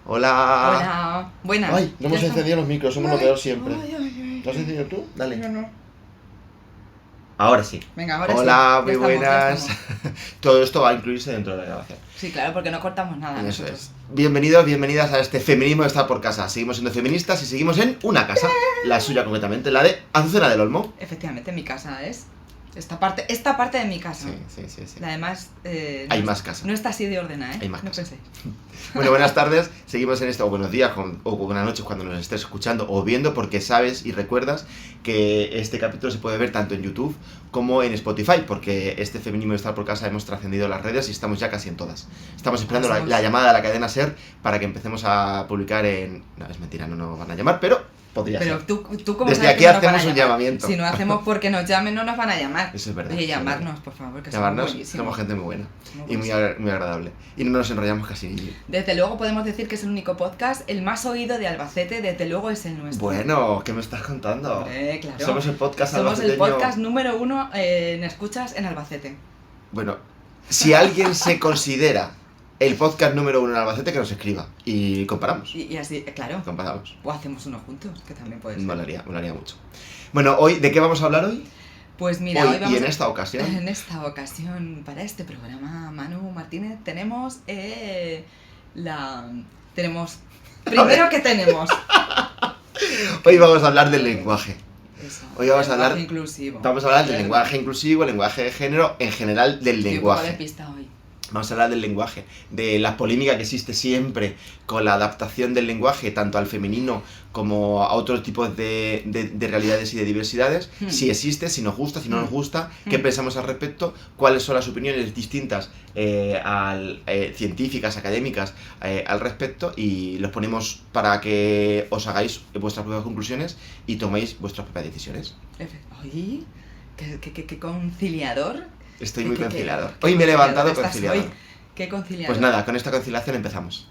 Hola. Hola. Buenas. Ay, no hemos encendido los micros, somos lo peor siempre. Ay. ¿Lo has encendido tú? Dale. No. Ahora sí. Venga, ahora Hola, sí. muy buenas. Todo esto va a incluirse dentro de la grabación. Sí, claro, porque no cortamos nada. Eso nosotros. es. Bienvenidos, bienvenidas a este feminismo de estar por casa. Seguimos siendo feministas y seguimos en una casa. La suya concretamente, la de Azucena del Olmo. Efectivamente, mi casa es esta parte de mi casa. Sí. Además, Hay más casas. No está así de ordenada, ¿eh? Hay más no casas. penséis. Bueno, buenas tardes. Seguimos en esto, o buenos días, o buenas noches cuando nos estés escuchando o viendo, porque sabes y recuerdas que este capítulo se puede ver tanto en YouTube como en Spotify, porque este feminismo de estar por casa hemos trascendido las redes y estamos ya casi en todas. Estamos esperando la llamada a la cadena SER para que empecemos a publicar en... No, es mentira, no nos van a llamar, pero podría Pero ser. tú ¿cómo Desde sabes aquí que no nos van a hacemos un llamar? llamamiento. Si no hacemos porque nos llamen, no nos van a llamar. Eso es verdad. Oye, eso es llamarnos, verdad. por favor, que Llamarnos, somos buenísimos. somos gente muy buena Somos y muy agradable. Y no nos enrollamos casi ni... Desde luego podemos decir que es el único podcast, el más oído de Albacete, desde luego es el nuestro. Bueno, ¿qué me estás contando? Claro. Somos el podcast Somos el albaceteño. podcast número 1 en escuchas en Albacete. Bueno, si alguien se considera el podcast número 1 en Albacete, que nos escriba y comparamos. Y así, claro. Comparamos. O hacemos uno juntos, que también puede ser. Molaría mucho. Bueno, hoy, ¿de qué vamos a hablar hoy? Pues mira, hoy vamos y en esta ocasión. En esta ocasión, para este programa, Manu Martínez, tenemos Primero, ¿qué tenemos? Hoy vamos a hablar del lenguaje. Eso, Hoy vamos a hablar inclusivo. Vamos a hablar del lenguaje inclusivo, lenguaje de género, en general del Estoy lenguaje. un poco despista hoy. Vamos a hablar del lenguaje, de la polémica que existe siempre con la adaptación del lenguaje, tanto al femenino como a otros tipos de realidades y de diversidades. Si existe, si nos gusta, si no nos gusta, qué pensamos al respecto, cuáles son las opiniones distintas científicas, académicas al respecto, y los ponemos para que os hagáis vuestras propias conclusiones y toméis vuestras propias decisiones. Oye, qué conciliador. Estoy muy conciliador. Hoy me he levantado conciliador. Hoy. ¿Qué conciliador? Pues nada, con esta conciliación empezamos.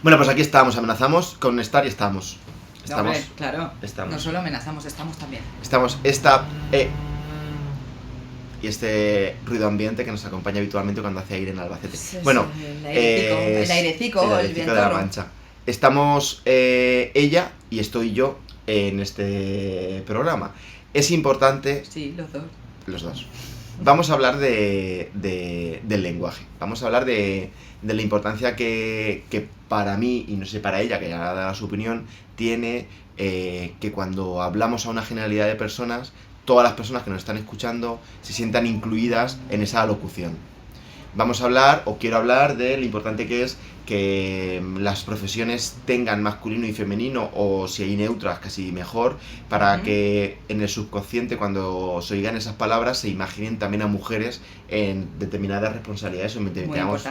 Bueno, pues aquí estamos, amenazamos con estar y estamos. No, hombre, claro. Estamos. No solo amenazamos, estamos también. Y este ruido ambiente que nos acompaña habitualmente cuando hace aire en Albacete. Sí, bueno, el airecito, el viento de la Mancha. Estamos ella y estoy yo en este programa. Es importante... Sí, los dos. Vamos a hablar del lenguaje. Vamos a hablar de la importancia que para mí, y no sé para ella, que ya dará su opinión, tiene que cuando hablamos a una generalidad de personas, todas las personas que nos están escuchando se sientan incluidas en esa locución. Vamos a hablar, o quiero hablar, de lo importante que es que las profesiones tengan masculino y femenino, o si hay neutras, casi mejor, para que en el subconsciente, cuando se oigan esas palabras, se imaginen también a mujeres en determinadas responsabilidades o en determinados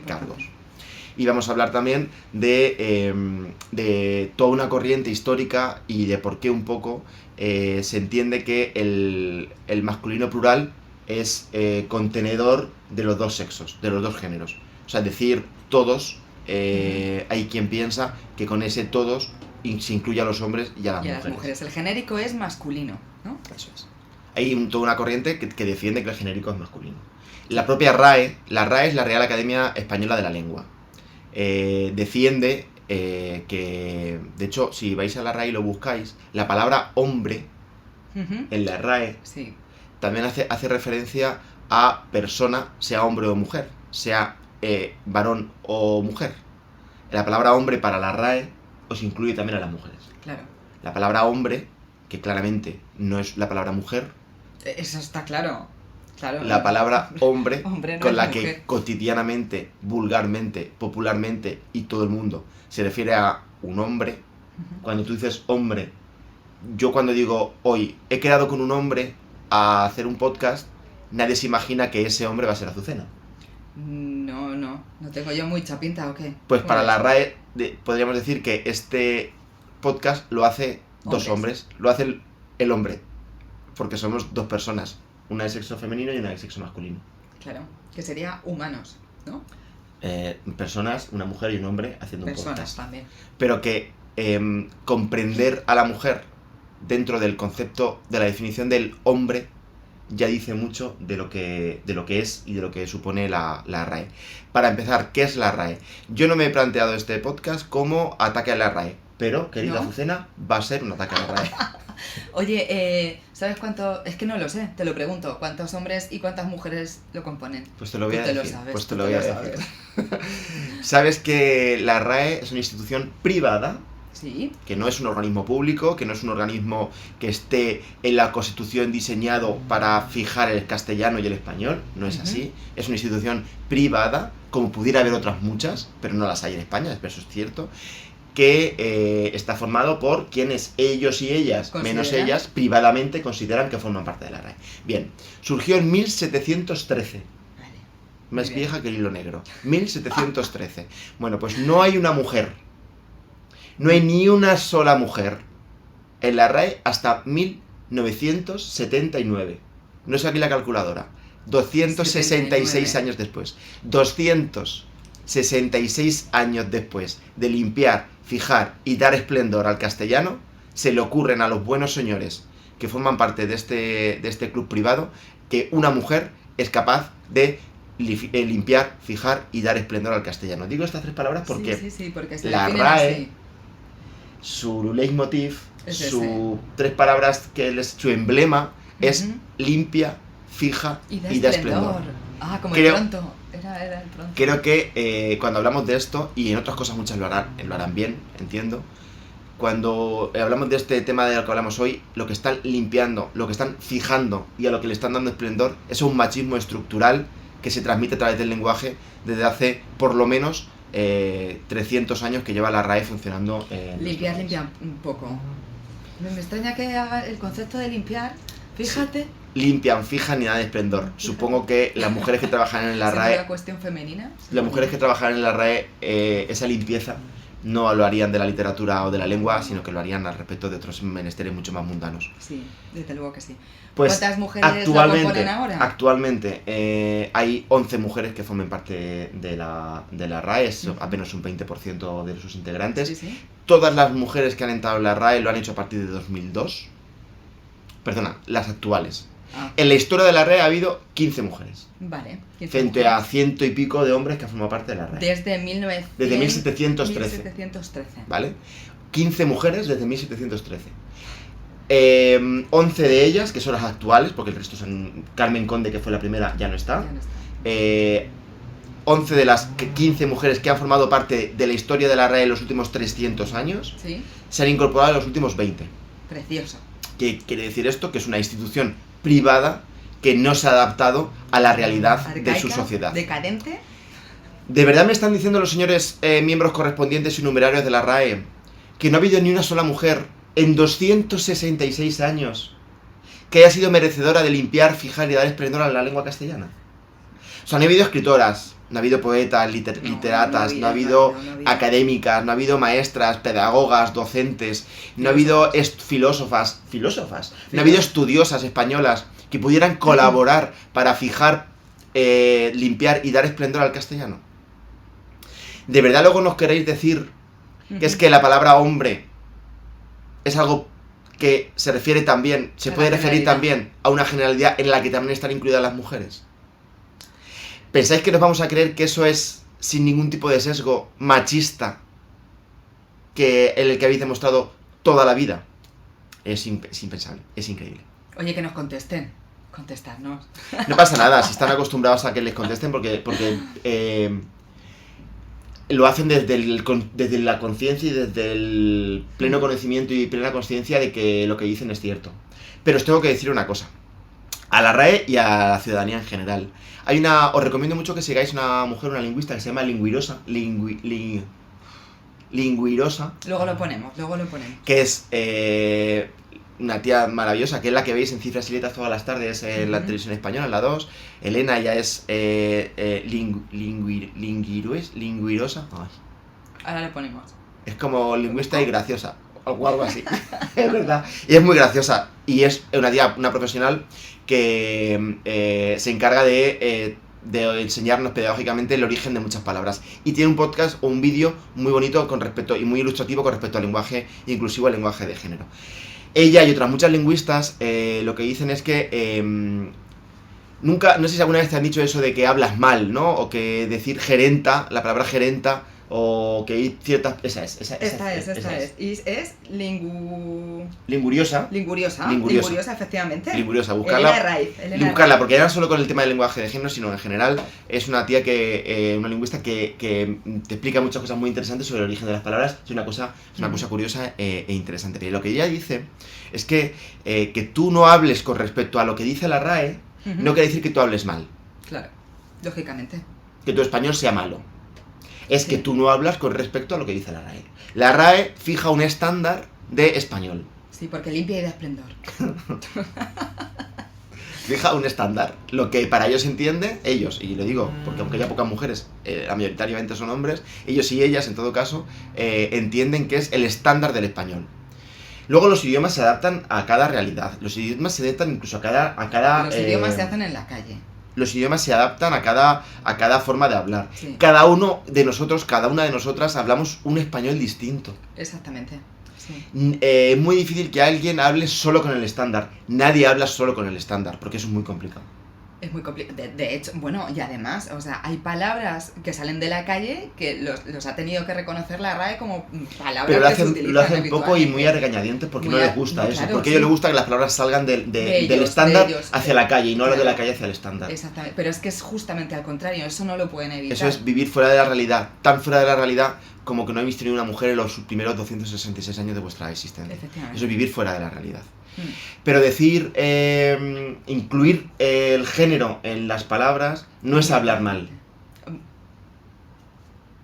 cargos. Y vamos a hablar también de toda una corriente histórica y de por qué un poco se entiende que el masculino plural es contenedor de los dos sexos, de los dos géneros. O sea, decir todos, hay quien piensa que con ese todos se incluye a los hombres y a las mujeres. El genérico es masculino, ¿no? Eso es. Hay toda una corriente que defiende que el genérico es masculino. La propia RAE, la RAE es la Real Academia Española de la Lengua. Defiende que, de hecho, si vais a la RAE y lo buscáis, la palabra hombre en la RAE también hace referencia a persona, sea hombre o mujer, sea varón o mujer. La palabra hombre para la RAE os incluye también a las mujeres. Claro. La palabra hombre, que claramente no es la palabra mujer. Eso está claro. Claro. La palabra hombre no con la mujer. que cotidianamente, vulgarmente, popularmente y todo el mundo se refiere a un hombre. Cuando tú dices hombre, yo cuando digo hoy he quedado con un hombre a hacer un podcast, nadie se imagina que ese hombre va a ser Azucena. No tengo yo mucha pinta, ¿o qué? Pues para la RAE podríamos decir que este podcast lo hace dos hombres, lo hace el hombre, porque somos dos personas, una de sexo femenino y una de sexo masculino. Claro, que sería humanos, ¿no? personas, una mujer y un hombre haciendo un Personas podcast. también. Pero que comprender a la mujer dentro del concepto de la definición del hombre ya dice mucho de lo que es y de lo que supone la RAE. Para empezar, ¿qué es la RAE? Yo no me he planteado este podcast como ataque a la RAE, pero, querida ¿No? Azucena, va a ser un ataque a la RAE. Oye, ¿sabes cuánto? Es que no lo sé, te lo pregunto. ¿Cuántos hombres y cuántas mujeres lo componen? Pues te lo voy a Tú te decir. lo sabes, Pues te tú lo te voy a lo decir. Sabes que la RAE es una institución privada, Sí. que no es un organismo público, que no es un organismo que esté en la Constitución diseñado para fijar el castellano y el español, no es así. Es una institución privada, como pudiera haber otras muchas, pero no las hay en España, eso es cierto, que está formado por quienes ellos y ellas, menos ellas, privadamente consideran que forman parte de la RAE. Bien, surgió en 1713. Vale. Más Muy bien. vieja que el hilo negro. 1713. Bueno, pues no hay una mujer. No hay ni una sola mujer en la RAE hasta 1979. No es aquí la calculadora. 266 79. años después. 266 años después de limpiar, fijar y dar esplendor al castellano, se le ocurren a los buenos señores que forman parte de este club privado que una mujer es capaz de limpiar, fijar y dar esplendor al castellano. Digo estas tres palabras porque Sí, porque se la definen RAE, así. su leitmotiv, Es su tres palabras que es su emblema es Ujú. limpia, fija Y da da esplendor. esplendor. Ah, como Creo- el pronto. Era el pronto. Creo que cuando hablamos de esto, y en otras cosas muchas lo harán bien, entiendo, cuando hablamos de este tema de lo que hablamos hoy, lo que están limpiando, lo que están fijando y a lo que le están dando esplendor es un machismo estructural que se transmite a través del lenguaje desde hace por lo menos 300 años que lleva la RAE funcionando. Limpiar un poco. Me extraña que haga el concepto de limpiar. Fíjate. Limpian, fijan y dan esplendor. Supongo que las mujeres que trabajan en la siendo RAE, la cuestión femenina. las mujeres que trabajan en la RAE, esa limpieza no lo harían de la literatura o de la lengua, sino que lo harían al respecto de otros menesteres mucho más mundanos. Sí, desde luego que sí. Pues ¿Cuántas mujeres lo componen ahora? actualmente hay 11 mujeres que forman parte de la RAE, es apenas un 20% de sus integrantes. Sí. Todas las mujeres que han entrado en la RAE lo han hecho a partir de 2002. Perdona, las actuales. Ah, En la historia de la RAE ha habido 15 mujeres, vale. 15 frente a mujeres. 100 y pico de hombres que han formado parte de la RAE. Desde 1713. 1713. ¿Vale? 15 mujeres desde 1713. 11 de ellas, que son las actuales, porque el resto son Carmen Conde, que fue la primera, ya no está. Ya no está. 11 de las 15 mujeres que han formado parte de la historia de la RAE en los últimos 300 años Sí, se han incorporado en los últimos 20. precioso. ¿Qué quiere decir esto? Que es una institución privada que no se ha adaptado a la realidad de Arcaica, su sociedad. decadente. ¿De verdad me están diciendo los señores miembros correspondientes y numerarios de la RAE que no ha habido ni una sola mujer en 266 años que haya sido merecedora de limpiar, fijar y dar esplendor a la lengua castellana? O sea, no ha habido escritoras, no ha habido poetas, literatas, no ha habido académicas, no ha habido maestras, pedagogas, docentes, no ha habido filósofas, no ha habido estudiosas españolas que pudieran colaborar para fijar, limpiar y dar esplendor al castellano. ¿De verdad luego nos queréis decir que es que la palabra hombre es algo que se refiere también, se puede referir también a una generalidad en la que también están incluidas las mujeres? ¿Pensáis que nos vamos a creer que eso es sin ningún tipo de sesgo machista en el que habéis demostrado toda la vida? Es impensable, es increíble. Oye, que nos contesten. Contestarnos. No pasa nada, si están acostumbrados a que les contesten porque lo hacen desde la conciencia y desde el pleno conocimiento y plena conciencia de que lo que dicen es cierto. Pero os tengo que decir una cosa. A la RAE y a la ciudadanía en general. Os recomiendo mucho que sigáis una mujer, una lingüista que se llama Lingüirosa. Lingüirosa. Luego lo ponemos. Que es una tía maravillosa, que es la que veis en Cifras y Letras todas las tardes en la televisión española, en la 2. Elena ya es lingüirosa. Ay. Ahora lo ponemos. Es como lingüista y graciosa, o algo así. Es verdad. Y es muy graciosa. Y es una tía, una profesional que se encarga de de enseñarnos pedagógicamente el origen de muchas palabras. Y tiene un podcast o un vídeo muy bonito con respecto y muy ilustrativo con respecto al lenguaje inclusivo, al lenguaje de género. Ella y otras muchas lingüistas lo que dicen es que nunca, no sé si alguna vez te han dicho eso de que hablas mal, ¿no? O que decir gerenta, la palabra gerenta, o que hay ciertas... Esta es. Y es linguriosa. Linguriosa, efectivamente. Linguriosa, buscarla. Elena Raiz. Y buscarla, porque ya no solo con el tema del lenguaje de género, sino en general es una tía que, una lingüista que te explica muchas cosas muy interesantes sobre el origen de las palabras. Es una cosa curiosa e interesante. Pero lo que ella dice es que tú no hables con respecto a lo que dice la RAE, no quiere decir que tú hables mal. Claro, lógicamente. Que tu español sea malo. Es que tú no hablas con respecto a lo que dice la RAE. La RAE fija un estándar de español. Sí, porque limpia y da esplendor. Fija un estándar. Lo que para ellos entiende, ellos, y lo digo porque aunque haya pocas mujeres, mayoritariamente son hombres, ellos y ellas, en todo caso, entienden que es el estándar del español. Luego los idiomas se adaptan a cada realidad. Los idiomas se adaptan incluso a cada Los idiomas se hacen en la calle. Los idiomas se adaptan a cada forma de hablar. Sí. Cada uno de nosotros, cada una de nosotras hablamos un español distinto. Exactamente. Sí. Es muy difícil que alguien hable solo con el estándar. Nadie habla solo con el estándar, porque eso es muy complicado. Es muy complicado. De hecho, bueno, y además, o sea, hay palabras que salen de la calle que los ha tenido que reconocer la RAE como palabras pero que se utilizan lo hacen poco y muy a regañadientes porque no les gusta eso. Claro, porque a ellos les gusta que las palabras salgan del estándar hacia la calle y no lo de la calle hacia el estándar. Exactamente, pero es que es justamente al contrario, eso no lo pueden evitar. Eso es vivir fuera de la realidad, tan fuera de la realidad como que no habéis tenido una mujer en los primeros 266 años de vuestra existencia. Eso es vivir fuera de la realidad. Pero decir, incluir el género en las palabras no es hablar mal.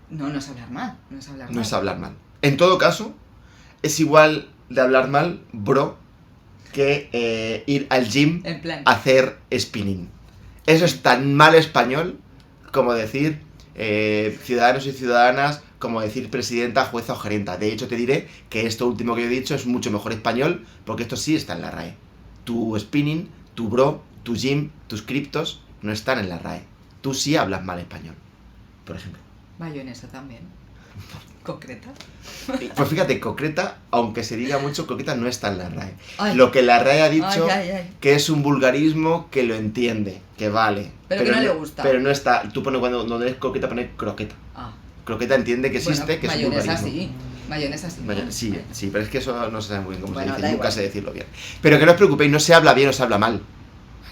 No es hablar mal. No es hablar mal. En todo caso, es igual de hablar mal, bro, que ir al gym a hacer spinning. Eso es tan mal español como decir ciudadanos y ciudadanas, como decir presidenta, jueza o gerenta. De hecho, te diré que esto último que yo he dicho es mucho mejor español, porque esto sí está en la RAE. Tu spinning, tu bro, tu gym, tus criptos no están en la RAE. Tú sí hablas mal español, por ejemplo. Mayonesa también. ¿Concreta? Pues fíjate, concreta, aunque se diga mucho, concreta no está en la RAE. Ay. Lo que la RAE ha dicho que es un vulgarismo que lo entiende, que vale. Pero que no le gusta. Pero no está. Tú pones cuando no es croqueta, pones croqueta. Croqueta entiende que existe, que es un vulgarismo. Mayonesa sí. Sí, pero es que eso no se sabe muy bien cómo se dice, nunca sé decirlo bien. Pero que no os preocupéis, no se habla bien o se habla mal.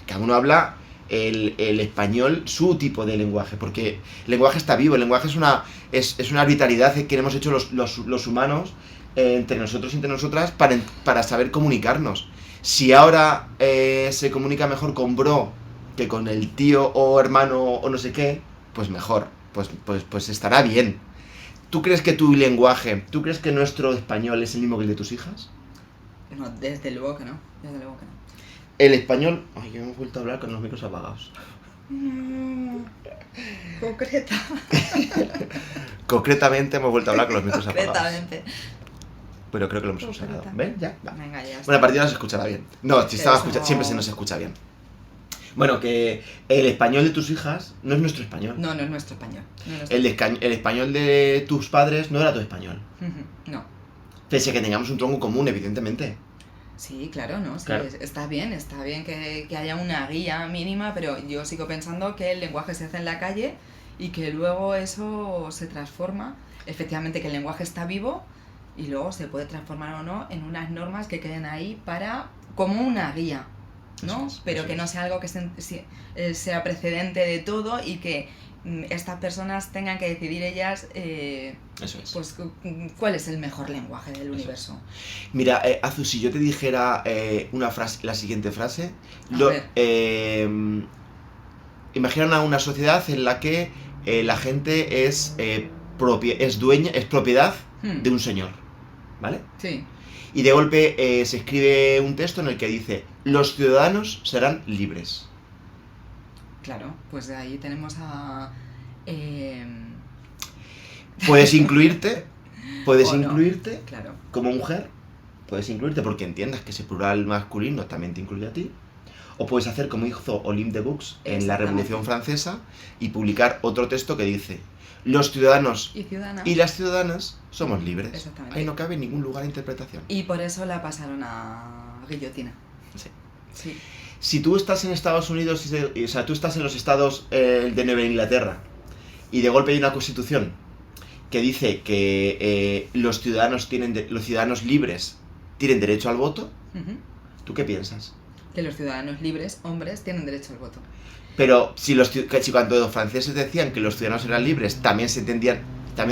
Cada uno habla el español, su tipo de lenguaje, porque el lenguaje está vivo, el lenguaje es una arbitrariedad que hemos hecho los humanos entre nosotros y entre nosotras para saber comunicarnos. Si ahora se comunica mejor con bro que con el tío o hermano o no sé qué, pues mejor, pues estará bien. ¿Tú crees que tu lenguaje, tú crees que nuestro español es el mismo que el de tus hijas? No, desde luego que no. El español... Ay, que hemos vuelto a hablar con los micros apagados. Concreta. Concretamente hemos vuelto a hablar con los micros apagados. Concretamente. Pero creo que lo hemos usado. ¿Ven? Ya. Va. Venga, ya está. Bueno, a partir de ahora se escuchará bien. No, si estaba escuchando, siempre se nos escucha bien. Bueno, que el español de tus hijas no es nuestro español. No es nuestro español. El español de tus padres no era tu español. No. Pese a que tengamos un tronco común, evidentemente. Sí, claro, ¿no? Sí, claro. Está bien que haya una guía mínima, pero yo sigo pensando que el lenguaje se hace en la calle y que luego eso se transforma. Efectivamente que el lenguaje está vivo y luego se puede transformar o no en unas normas que queden ahí como una guía, ¿no? Pero que no sea algo que sea precedente de todo y que estas personas tengan que decidir ellas pues cuál es el mejor lenguaje del universo. Mira, Azu, si yo te dijera la siguiente frase, imagina una sociedad en la que la gente es propiedad de un señor, ¿vale? Sí. Y de golpe se escribe un texto en el que dice: los ciudadanos serán libres. Claro, pues de ahí tenemos a... Puedes incluirte claro. Como mujer, puedes incluirte porque entiendas que ese plural masculino también te incluye a ti. O puedes hacer como hizo Olympe de Gouges en la Exactamente. Revolución Francesa y publicar otro texto que dice: los ciudadanos Y ciudadana. y las ciudadanas somos libres. Exactamente. Ahí no cabe ningún lugar de interpretación. Y por eso la pasaron a guillotina. Sí. Sí. Si tú estás en Estados Unidos, o sea, tú estás en los estados de Nueva Inglaterra y de golpe hay una constitución que dice que los ciudadanos libres tienen derecho al voto, Ujú. ¿tú qué piensas? Que los ciudadanos libres, hombres, tienen derecho al voto. Pero si cuando los franceses decían que los ciudadanos eran libres, también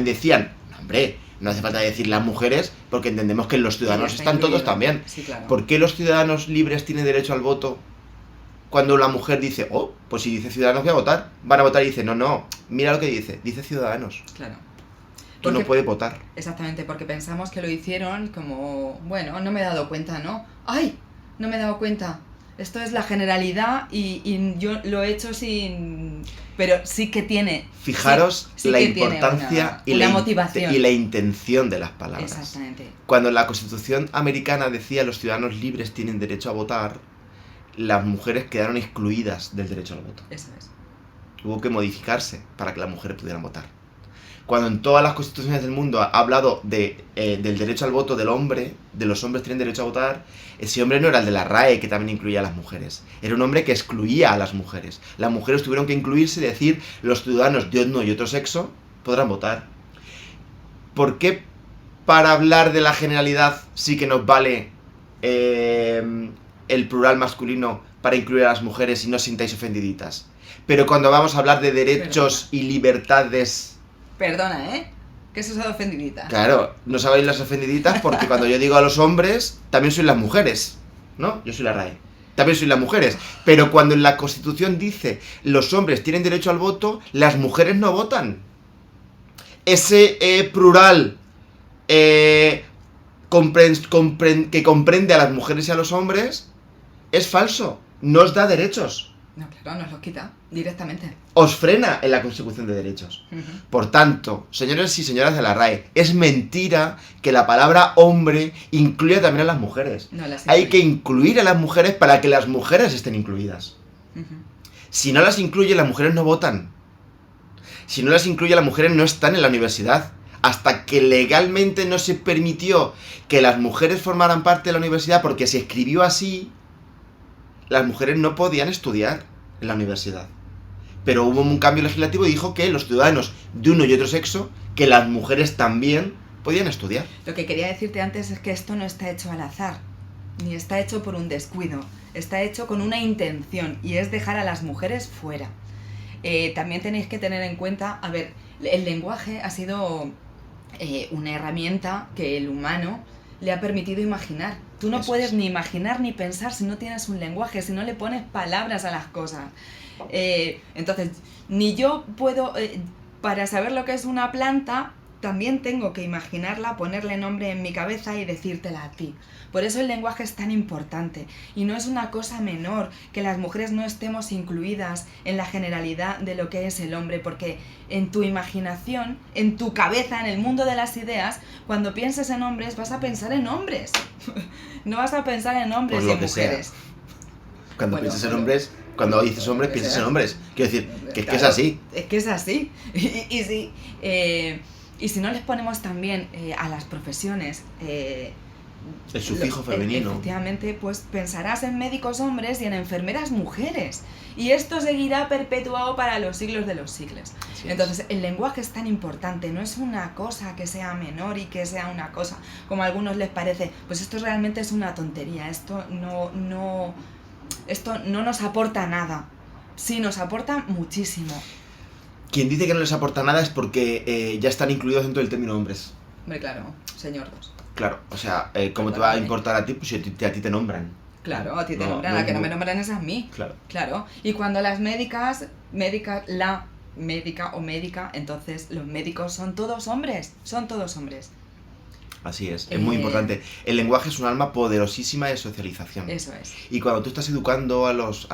decían, "No, hombre, no hace falta decir las mujeres, porque entendemos que los ciudadanos Sí, está están todos incluido. también". Sí, claro. ¿Por qué los ciudadanos libres tienen derecho al voto cuando la mujer dice, oh, pues si dice ciudadanos voy a votar? Van a votar y dice, no, mira lo que dice ciudadanos. Claro. Tú no puedes votar. Exactamente, porque pensamos que lo hicieron como, bueno, no me he dado cuenta, ¿no? ¡Ay! No me he dado cuenta. Esto es la generalidad y yo lo he hecho sin... Pero sí que tiene... Fijaros sí la que tiene importancia una motivación. y la intención de las palabras. Exactamente. Cuando la Constitución americana decía los ciudadanos libres tienen derecho a votar, las mujeres quedaron excluidas del derecho al voto. Eso es. Hubo que modificarse para que las mujeres pudieran votar. Cuando en todas las constituciones del mundo ha hablado del derecho al voto del hombre, de los hombres tienen derecho a votar, ese hombre no era el de la RAE, que también incluía a las mujeres. Era un hombre que excluía a las mujeres. Las mujeres tuvieron que incluirse y decir, los ciudadanos de uno y otro sexo podrán votar. ¿Por qué para hablar de la generalidad sí que nos vale el plural masculino para incluir a las mujeres y no os sintáis ofendiditas? Pero cuando vamos a hablar de derechos y libertades... Perdona, ¿eh? Que eso se ha ofendidita. Claro, no sabéis las ofendiditas porque cuando yo digo a los hombres, también soy las mujeres, ¿no? Yo soy la RAE. También soy las mujeres. Pero cuando en la Constitución dice los hombres tienen derecho al voto, las mujeres no votan. Ese plural que comprende a las mujeres y a los hombres es falso. No os da derechos. No, claro, nos lo quita directamente. Os frena en la consecución de derechos. Ujú. Por tanto, señores y señoras de la RAE, es mentira que la palabra hombre incluya también a las mujeres. No las Hay incluye. que incluir a las mujeres para que las mujeres estén incluidas. Ujú. Si no las incluye, las mujeres no votan. Si no las incluye, las mujeres no están en la universidad. Hasta que legalmente no se permitió que las mujeres formaran parte de la universidad porque se escribió así, las mujeres no podían estudiar en la universidad. Pero hubo un cambio legislativo y dijo que los ciudadanos de uno y otro sexo, que las mujeres también podían estudiar. Lo que quería decirte antes es que esto no está hecho al azar, ni está hecho por un descuido, está hecho con una intención y es dejar a las mujeres fuera. También tenéis que tener en cuenta, a ver, el lenguaje ha sido una herramienta que el humano le ha permitido imaginar. Tú no Eso puedes es. ni imaginar ni pensar si no tienes un lenguaje, si no le pones palabras a las cosas. Entonces, ni yo puedo, para saber lo que es una planta, también tengo que imaginarla, ponerle nombre en mi cabeza y decírtela a ti. Por eso el lenguaje es tan importante y no es una cosa menor que las mujeres no estemos incluidas en la generalidad de lo que es el hombre, porque en tu imaginación, en tu cabeza, en el mundo de las ideas, cuando pienses en hombres vas a pensar en hombres. No vas a pensar en hombres Por y lo en que sea. mujeres. Cuando Bueno, piensas en bueno. hombres, cuando dices hombres, Lo que piensas sea. en hombres. Quiero decir, que es Claro, así. Es que es así. Y si no les ponemos también a las profesiones El sufijo femenino. efectivamente, pues pensarás en médicos hombres y en enfermeras mujeres. Y esto seguirá perpetuado para los siglos de los siglos. Así es. Entonces, el lenguaje es tan importante, no es una cosa que sea menor y que sea una cosa, como a algunos les parece, pues esto realmente es una tontería, esto no nos aporta nada. Sí, nos aporta muchísimo. Quien dice que no les aporta nada es porque ya están incluidos dentro del término hombres. Hombre, claro, señor dos. Claro, o sea, ¿cómo te va a importar a ti? Pues si a ti te nombran. Claro, a ti te No, nombran, no, a que no no. me nombran es a mí. Claro. Claro, y cuando las la médica o médica, entonces los médicos son todos hombres. Así es muy importante. El lenguaje es un arma poderosísima de socialización. Eso es. Y cuando tú estás educando a los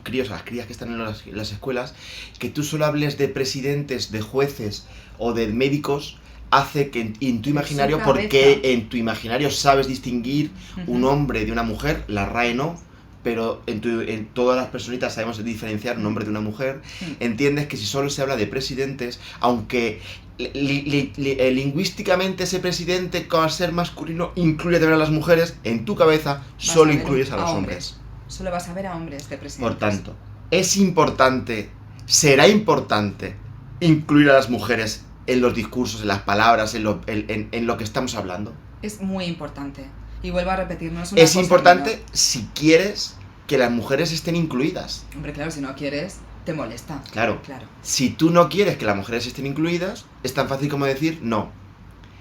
críos, a las crías que están en las escuelas, que tú solo hables de presidentes, de jueces o de médicos, hace que en tu imaginario, cabeza. porque en tu imaginario sabes distinguir un Ujú. hombre de una mujer, la RAE no, pero en todas las personitas sabemos diferenciar un hombre de una mujer, entiendes que si solo se habla de presidentes, aunque lingüísticamente ese presidente, al ser masculino, incluye también a las mujeres, en tu cabeza solo incluyes a los hombres. Solo vas a ver a hombres de presidentes. Por tanto, es importante, será importante incluir a las mujeres en los discursos, en las palabras, en lo que estamos hablando. Es muy importante. Y vuelvo a repetir, no es una cosa importante menor. Si quieres que las mujeres estén incluidas. Hombre, claro, si no quieres, te molesta. Claro. Si tú no quieres que las mujeres estén incluidas, es tan fácil como decir no.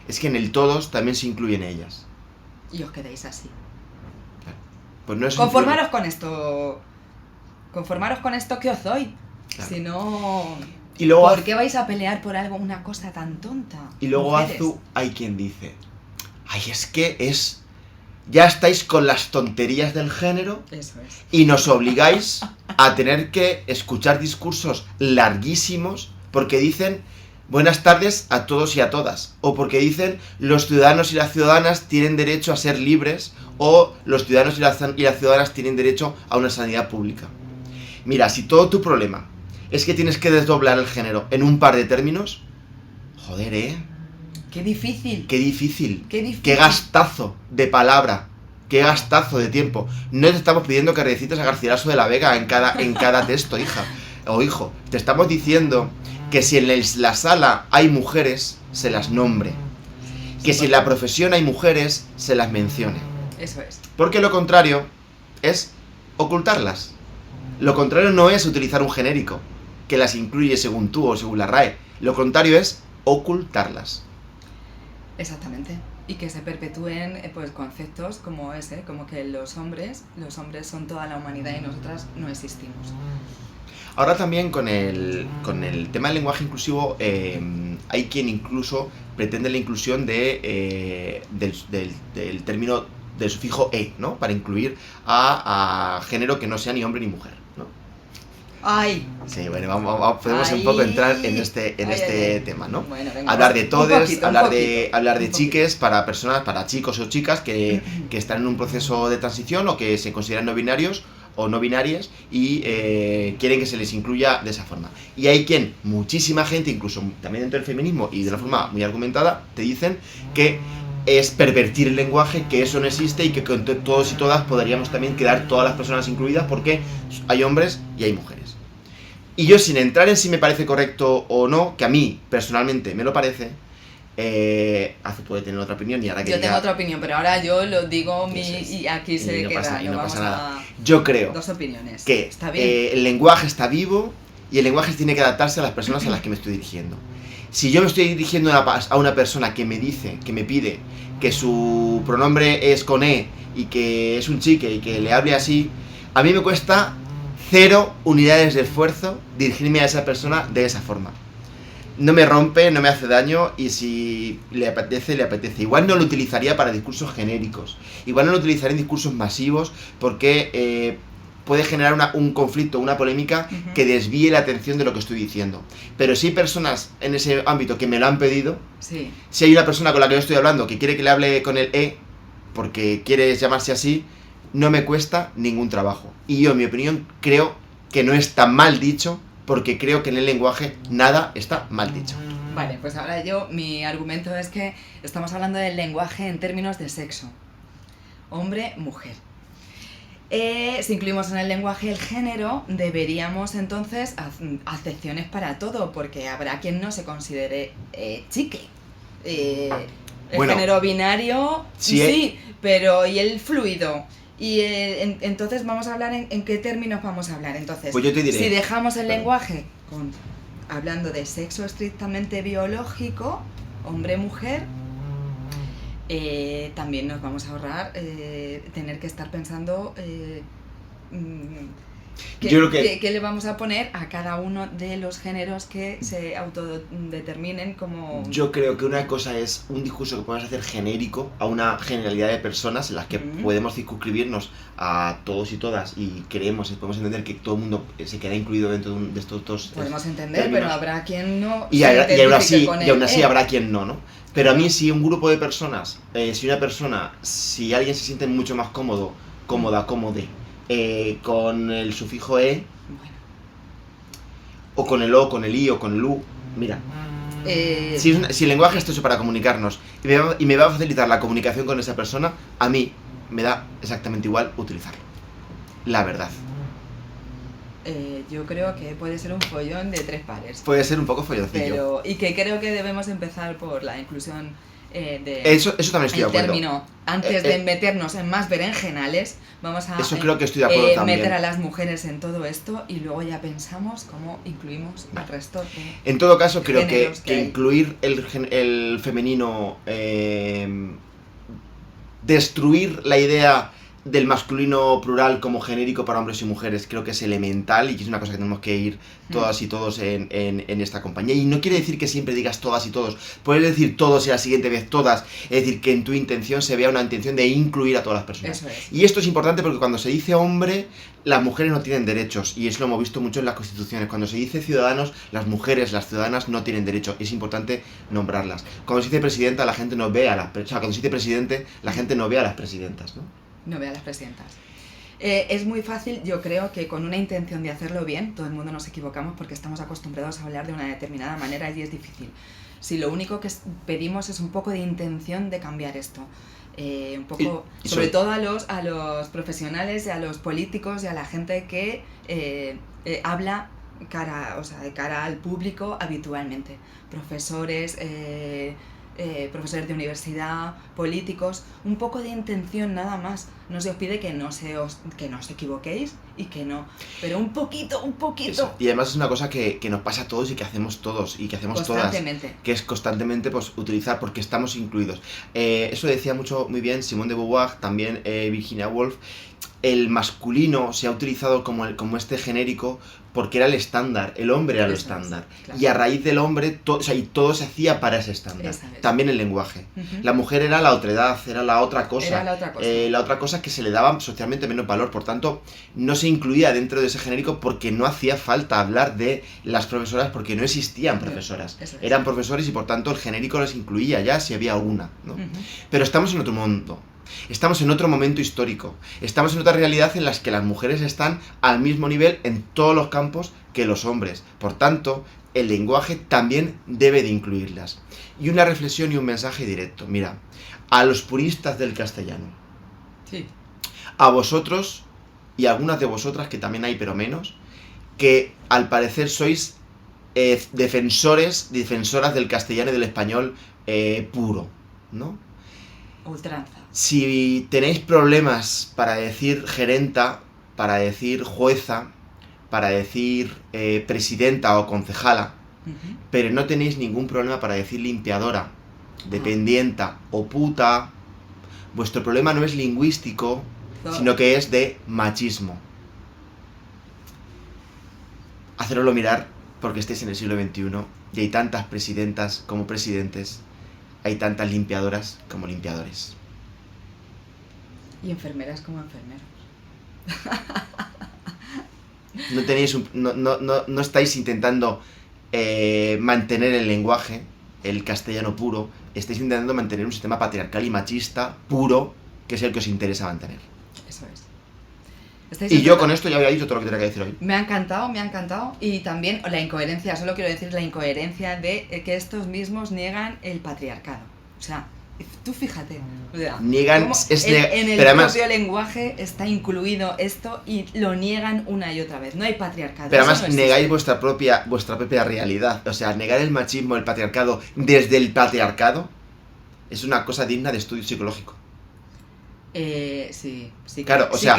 Es que en el todos también se incluyen ellas. Y os quedéis así. Claro. Pues no es Conformaros con esto. Conformaros con esto que os doy. Claro. Si no... Y luego ¿por qué vais a pelear por algo, una cosa tan tonta? Y luego Azu, hay quien dice, ay, es que es... Ya estáis con las tonterías del género. Eso es. Y nos obligáis a tener que escuchar discursos larguísimos porque dicen buenas tardes a todos y a todas, o porque dicen los ciudadanos y las ciudadanas tienen derecho a ser libres, o los ciudadanos y las ciudadanas tienen derecho a una sanidad pública. Mira, si todo tu problema es que tienes que desdoblar el género en un par de términos, joder, ¡Qué difícil! ¡Qué difícil! ¡Qué difícil! ¡Qué gastazo de palabra! ¡Qué gastazo de tiempo! No te estamos pidiendo que recites a Garcilaso de la Vega en cada texto, hija o hijo. Te estamos diciendo que si en la sala hay mujeres, se las nombre. Que si en la profesión hay mujeres, se las mencione. Eso es. Porque lo contrario es ocultarlas. Lo contrario no es utilizar un genérico que las incluye según tú o según la RAE. Lo contrario es ocultarlas. Exactamente. Y que se perpetúen pues conceptos como ese, como que los hombres son toda la humanidad y nosotras no existimos. Ahora también con el tema del lenguaje inclusivo hay quien incluso pretende la inclusión del término del sufijo e, ¿no? Para incluir a género que no sea ni hombre ni mujer, ¿no? ¡Ay! Sí, bueno, podemos un poco entrar en este tema, ¿no? Bueno, venga, hablar de todes, hablar de chiques poquito. para chicos o chicas que están en un proceso de transición o que se consideran no binarios o no binarias y quieren que se les incluya de esa forma. Y hay muchísima gente, incluso también dentro del feminismo y de una forma muy argumentada, te dicen que es pervertir el lenguaje, que eso no existe y que con todos y todas podríamos también quedar todas las personas incluidas porque hay hombres y hay mujeres. Y yo, sin entrar en si me parece correcto o no, que a mí personalmente me lo parece, Azu puede tener otra opinión y ahora que yo tengo otra opinión, pero ahora yo lo digo y aquí se queda. No pasa nada. Yo creo dos opiniones. Que está bien. El lenguaje está vivo y el lenguaje tiene que adaptarse a las personas a las que me estoy dirigiendo. Si yo me estoy dirigiendo a una persona que me dice, que me pide que su pronombre es con E y que es un chique y que le hable así, a mí me cuesta 0 unidades de esfuerzo dirigirme a esa persona de esa forma. No me rompe, no me hace daño y si le apetece, le apetece. Igual no lo utilizaría para discursos genéricos. Igual no lo utilizaría en discursos masivos porque puede generar un conflicto, una polémica que desvíe la atención de lo que estoy diciendo. Pero si hay personas en ese ámbito que me lo han pedido, sí. Si hay una persona con la que yo estoy hablando que quiere que le hable con el E porque quiere llamarse así, no me cuesta ningún trabajo. Y yo, en mi opinión, creo que no está mal dicho porque creo que en el lenguaje nada está mal dicho. Vale, pues ahora mi argumento es que estamos hablando del lenguaje en términos de sexo. Hombre, mujer. Si incluimos en el lenguaje el género, deberíamos entonces acepciones para todo, porque habrá quien no se considere chique. El género binario, sí, pero ¿y el fluido? Y entonces vamos a hablar en qué términos vamos a hablar. Entonces, pues yo te diré, si dejamos el lenguaje hablando de sexo estrictamente biológico, hombre-mujer, también nos vamos a ahorrar tener que estar pensando ¿qué le vamos a poner a cada uno de los géneros que se autodeterminen como... Yo creo que una cosa es un discurso que podemos hacer genérico a una generalidad de personas en las que podemos circunscribirnos a todos y todas y podemos entender que todo el mundo se queda incluido dentro de estos dos podemos entender, términos. pero habrá quien no y aún así habrá quien no. Pero a mí si un grupo de personas, si alguien se siente mucho más cómodo con el sufijo e, Bueno. o con el o, con el i o con el u. Mira, si el lenguaje está hecho para comunicarnos y me va a facilitar la comunicación con esa persona, a mí me da exactamente igual utilizarlo. La verdad. Yo creo que puede ser un follón de 3 pares. Puede ser un poco folloncillo. Y que creo que debemos empezar por la inclusión de... Eso también estoy de acuerdo. Término, antes de meternos en más berenjenales, vamos a eso creo que estoy de acuerdo también. meter a las mujeres en todo esto y luego ya pensamos cómo incluimos al resto de... En todo caso, creo que hay. incluir el femenino, destruir la idea del masculino plural como genérico para hombres y mujeres, creo que es elemental y que es una cosa que tenemos que ir todas y todos en esta compañía. Y no quiere decir que siempre digas todas y todos, puedes decir todos y la siguiente vez todas, es decir, que en tu intención se vea una intención de incluir a todas las personas. Eso es. Y esto es importante porque cuando se dice hombre, las mujeres no tienen derechos, y eso lo hemos visto mucho en las constituciones. Cuando se dice ciudadanos, las mujeres, las ciudadanas no tienen derecho, y es importante nombrarlas. Cuando se dice presidenta, la gente no ve a las... O sea, cuando se dice presidente, la gente no ve a las presidentas, ¿no? No vea las presidentas. Es muy fácil, yo creo que con una intención de hacerlo bien, todo el mundo nos equivocamos porque estamos acostumbrados a hablar de una determinada manera y es difícil. Si lo único que pedimos es un poco de intención de cambiar esto, un poco, sobre todo a los profesionales y a los políticos y a la gente que habla de cara al público habitualmente, profesores, profesores de universidad, políticos, un poco de intención nada más. No se os pide que no os equivoquéis y que no, pero un poquito. Eso. Y además es una cosa que nos pasa a todos y que hacemos todos y que hacemos todas, que es constantemente pues utilizar porque estamos incluidos. Eso decía muy bien Simone de Beauvoir, también Virginia Woolf. El masculino se ha utilizado como este genérico porque era el estándar, el hombre era lo estándar. Claro. Y a raíz del hombre, todo se hacía para ese estándar. También el lenguaje. La mujer era la otredad, era la otra cosa. Era la otra cosa. Que se le daba socialmente menos valor. Por tanto, no se incluía dentro de ese genérico porque no hacía falta hablar de las profesoras porque no existían profesoras. Eran profesores y por tanto el genérico les incluía ya si había una, ¿no? Pero estamos en otro mundo. Estamos en otro momento histórico, estamos en otra realidad en la que las mujeres están al mismo nivel en todos los campos que los hombres. Por tanto, el lenguaje también debe de incluirlas. Y una reflexión y un mensaje directo. Mira, a los puristas del castellano, sí. A vosotros y algunas de vosotras, que también hay pero menos, que al parecer sois defensoras del castellano y del español puro, ¿no? Ultranza. Si tenéis problemas para decir gerenta, para decir jueza, para decir presidenta o concejala, pero no tenéis ningún problema para decir limpiadora, dependienta o puta, vuestro problema no es lingüístico, sino que es de machismo. Hacéroslo mirar porque estáis en el siglo XXI y hay tantas presidentas como presidentes. Hay tantas limpiadoras como limpiadores. Y enfermeras como enfermeros. No estáis intentando mantener el lenguaje, el castellano puro. Estáis intentando mantener un sistema patriarcal y machista puro, que es el que os interesa mantener. Eso es. Y yo con esto ya había dicho todo lo que tenía que decir hoy. Me ha encantado. Y también la incoherencia, solo quiero decir la incoherencia de que estos mismos niegan el patriarcado. O sea, tú fíjate. O sea, niegan... en el propio lenguaje está incluido esto y lo niegan una y otra vez. No hay patriarcado. Pero además negáis vuestra propia realidad. O sea, negar el machismo, el patriarcado desde el patriarcado es una cosa digna de estudio psicológico. Sí. Claro, o sea,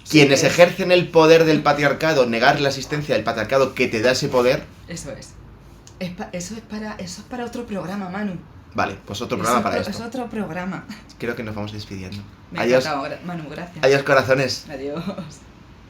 quienes ejercen el poder del patriarcado, negar la existencia del patriarcado que te da ese poder... Eso es. Eso es para otro programa, Manu. Vale, pues otro programa para esto. Es otro programa. Creo que nos vamos despidiendo. Me ha encantado, Manu, gracias. Adiós, corazones. Adiós.